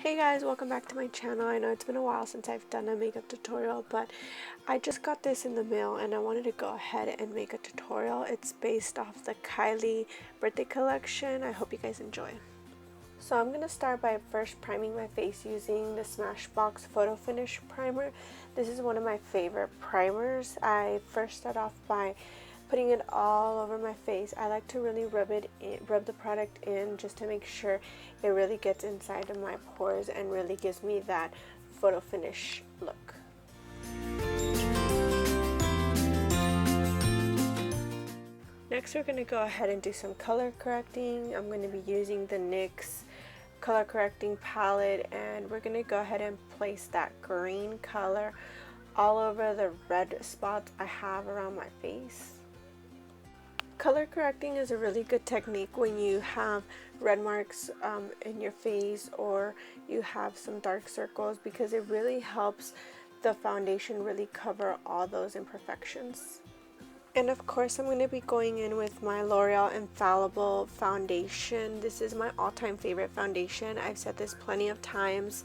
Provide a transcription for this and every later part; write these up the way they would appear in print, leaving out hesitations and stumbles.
Hey guys, welcome back to my channel. I know it's been a while since I've done a makeup tutorial, but I just got this in the mail and I wanted to go ahead and make a tutorial. It's based off the Kylie birthday collection. I hope you guys enjoy. So I'm going to start by first priming my face using the Smashbox Photo Finish Primer. This is one of my favorite primers. I first start off by putting it all over my face. I like to really rub the product in just to make sure it really gets inside of my pores and really gives me that photo finish look. Next we're going to go ahead and do some color correcting. I'm going to be using the NYX color correcting palette, and we're going to go ahead and place that green color all over the red spots I have around my face. Color correcting is a really good technique when you have red marks in your face or you have some dark circles, because it really helps the foundation really cover all those imperfections. And of course I'm going to be going in with my L'Oreal Infallible foundation. This is my all-time favorite foundation. I've said this plenty of times.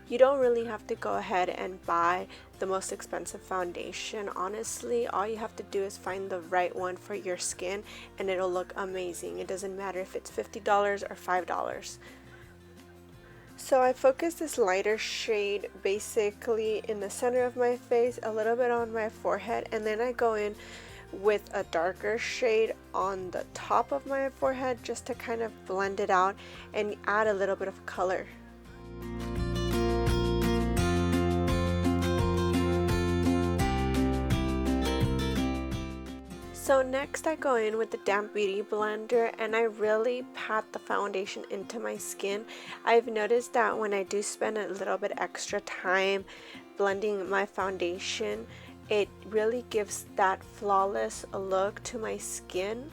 You don't really have to go ahead and buy the most expensive foundation. Honestly, all you have to do is find the right one for your skin and it'll look amazing. It doesn't matter if it's $50 or $5. So I focused this lighter shade basically in the center of my face, a little bit on my forehead, and then I go in with a darker shade on the top of my forehead just to kind of blend it out and add a little bit of color. So next I go in with the damp beauty blender and I really pat the foundation into my skin. I've noticed that when I do spend a little bit extra time blending my foundation, it really gives that flawless look to my skin.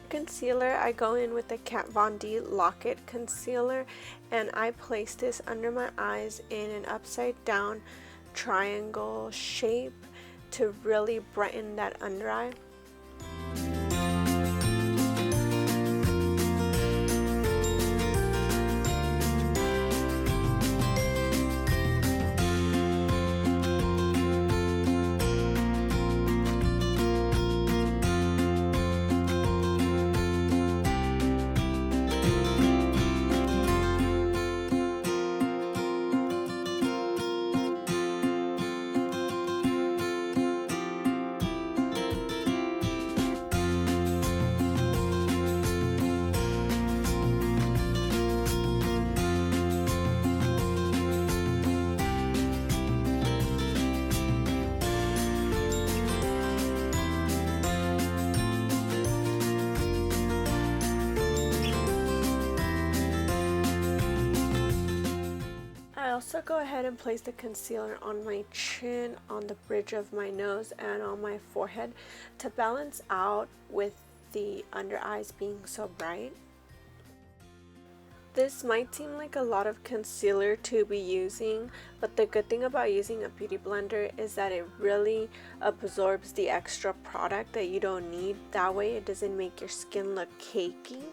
Concealer, I go in with the Kat Von D Lock-It concealer and I place this under my eyes in an upside down triangle shape to really brighten that under eye. I also go ahead and place the concealer on my chin, on the bridge of my nose, and on my forehead to balance out with the under eyes being so bright. This might seem like a lot of concealer to be using, but the good thing about using a beauty blender is that it really absorbs the extra product that you don't need. That way it doesn't make your skin look cakey.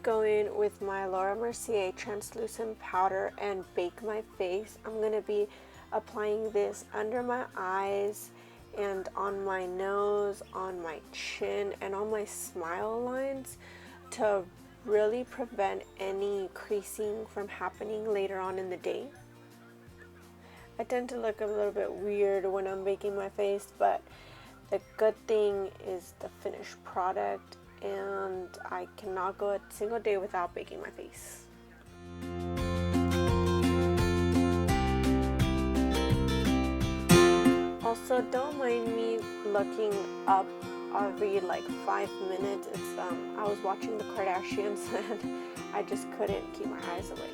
go in with my Laura Mercier translucent powder and bake my face. I'm going to be applying this under my eyes and on my nose, on my chin, and on my smile lines to really prevent any creasing from happening later on in the day. I tend to look a little bit weird when I'm baking my face, but the good thing is the finished product, and I cannot go a single day without baking my face. Also, don't mind me looking up every like 5 minutes. I was watching the Kardashians and I just couldn't keep my eyes away.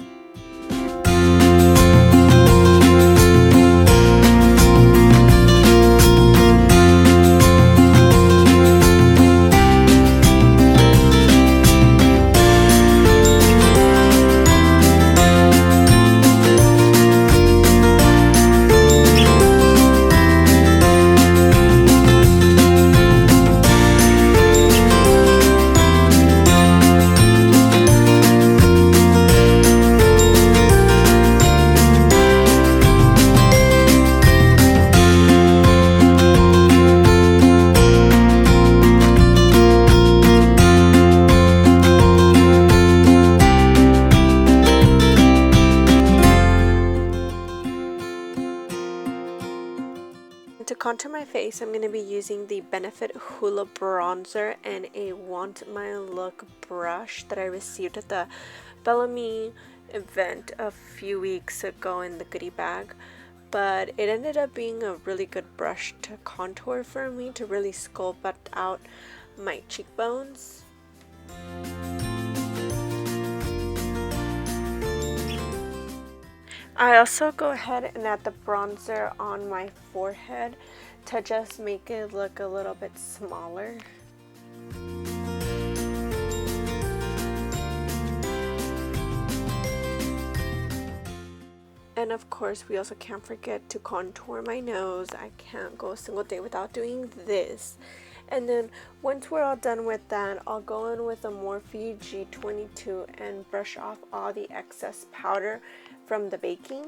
To contour my face, I'm going to be using the Benefit Hoola Bronzer and a Want My Look brush that I received at the Bellamy event a few weeks ago in the goodie bag. But it ended up being a really good brush to contour for me, to really sculpt out my cheekbones. I also go ahead and add the bronzer on my forehead to just make it look a little bit smaller. And of course, we also can't forget to contour my nose. I can't go a single day without doing this. And then once we're all done with that, I'll go in with a Morphe G22 and brush off all the excess powder from the baking.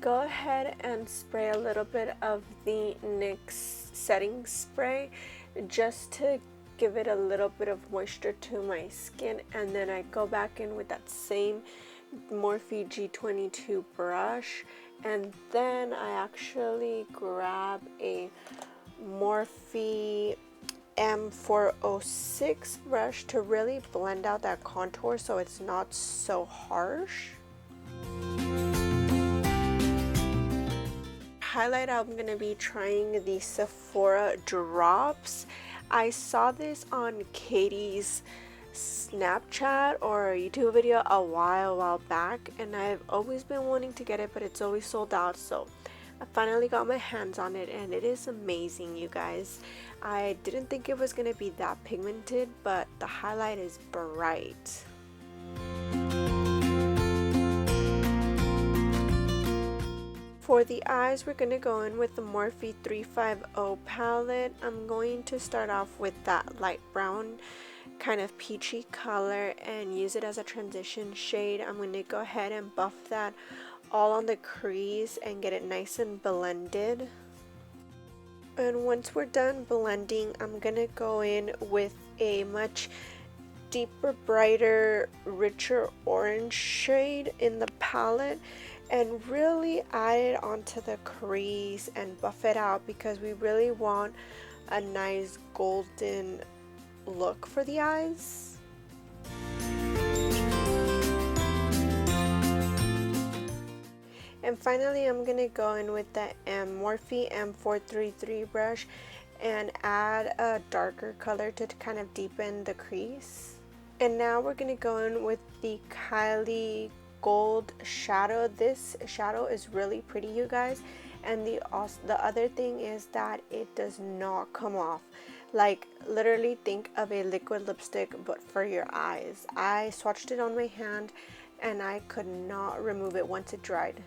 Go ahead and spray a little bit of the NYX setting spray just to give it a little bit of moisture to my skin, and then I go back in with that same Morphe G22 brush, and then I actually grab a Morphe M406 brush to really blend out that contour so it's not so harsh. Highlight, I'm going to be trying the Sephora drops. I saw this on Katie's Snapchat or YouTube video a while back, and I've always been wanting to get it, but it's always sold out, so I finally got my hands on it, and it is amazing, you guys. I didn't think it was going to be that pigmented, but the highlight is bright. For the eyes, we're going to go in with the Morphe 350 palette. I'm going to start off with that light brown kind of peachy color and use it as a transition shade. I'm going to go ahead and buff that all on the crease and get it nice and blended. And once we're done blending, I'm going to go in with a much deeper, brighter, richer orange shade in the palette and really add it onto the crease and buff it out because we really want a nice golden look for the eyes. And finally, I'm going to go in with the Morphe M433 brush and add a darker color to kind of deepen the crease. And now we're going to go in with the Kylie gold shadow. This shadow is really pretty, you guys. And the other thing is that it does not come off. Like, literally think of a liquid lipstick but for your eyes. I swatched it on my hand and I could not remove it once it dried.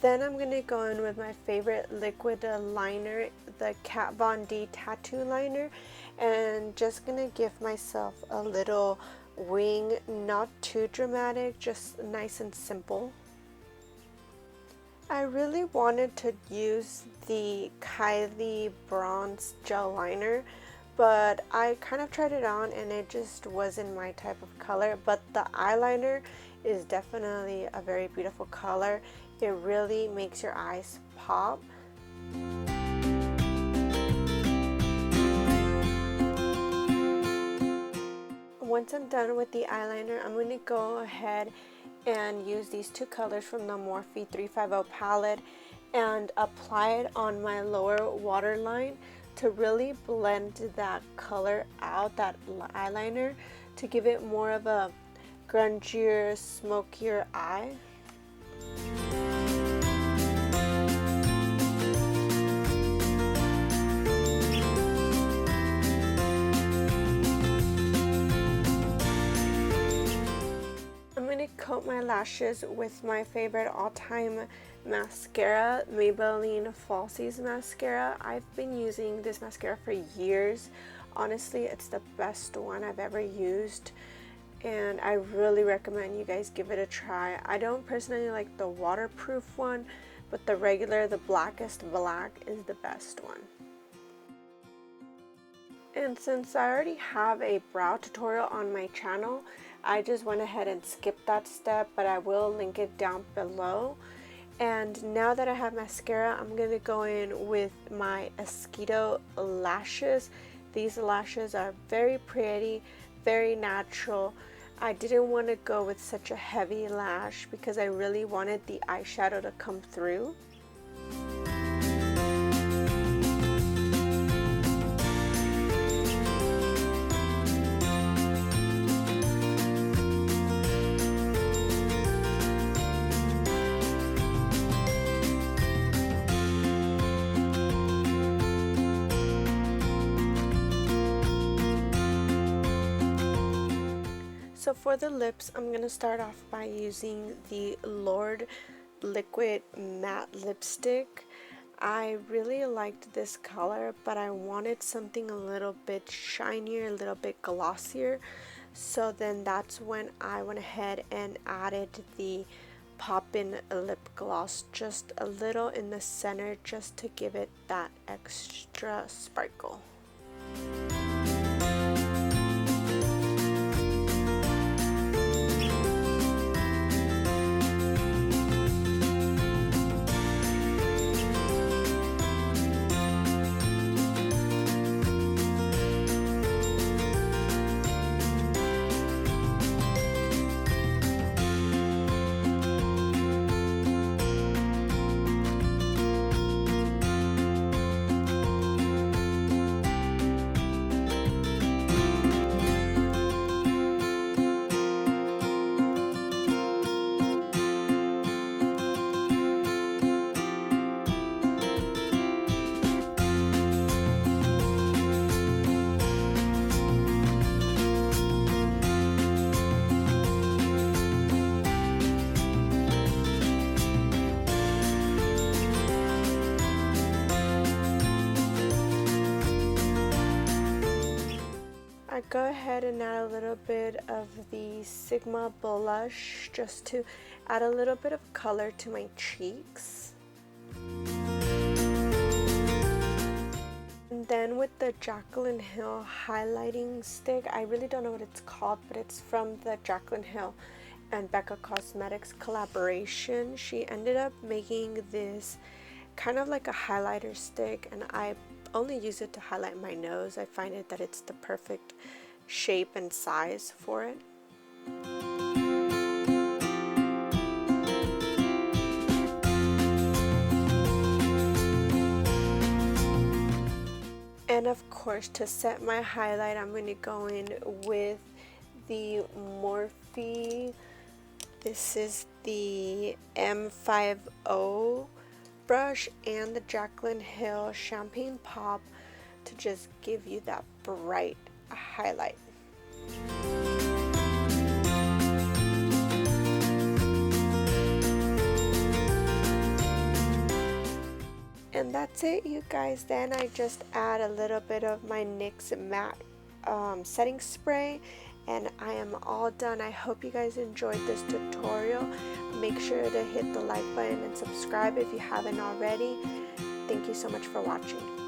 Then I'm going to go in with my favorite liquid liner, the Kat Von D tattoo liner, and just going to give myself a little wing, not too dramatic, just nice and simple. I really wanted to use the Kylie bronze gel liner, but I kind of tried it on and it just wasn't my type of color. But the eyeliner is definitely a very beautiful color. It really makes your eyes pop. Once I'm done with the eyeliner, I'm going to go ahead and use these two colors from the Morphe 350 palette and apply it on my lower waterline to really blend that color out, that eyeliner, to give it more of a grungier, smokier eye. Coat my lashes with my favorite all-time mascara, Maybelline Falsies mascara. I've been using this mascara for years. Honestly, it's the best one I've ever used, and I really recommend you guys give it a try. I don't personally like the waterproof one, but the regular, the blackest black, is the best one. And since I already have a brow tutorial on my channel, I just went ahead and skipped that step, but I will link it down below. And now that I have mascara, I'm going to go in with my Esquido lashes. These lashes are very pretty, very natural. I didn't want to go with such a heavy lash because I really wanted the eyeshadow to come through. So for the lips, I'm going to start off by using the Lord Liquid Matte Lipstick. I really liked this color, but I wanted something a little bit shinier, a little bit glossier. So then that's when I went ahead and added the Poppin Lip Gloss just a little in the center, just to give it that extra sparkle. I go ahead and add a little bit of the Sigma blush just to add a little bit of color to my cheeks. And then with the Jaclyn Hill highlighting stick, I really don't know what it's called, but it's from the Jaclyn Hill and BhCosmetics collaboration. She ended up making this kind of like a highlighter stick, and I only use it to highlight my nose. I find it that it's the perfect shape and size for it. And of course, to set my highlight, I'm going to go in with the Morphe. This is the M50 brush and the Jaclyn Hill Champagne Pop to just give you that bright highlight. And that's it, you guys. Then I just add a little bit of my NYX matte setting spray, and I am all done. I hope you guys enjoyed this tutorial. Make sure to hit the like button and subscribe if you haven't already. Thank you so much for watching.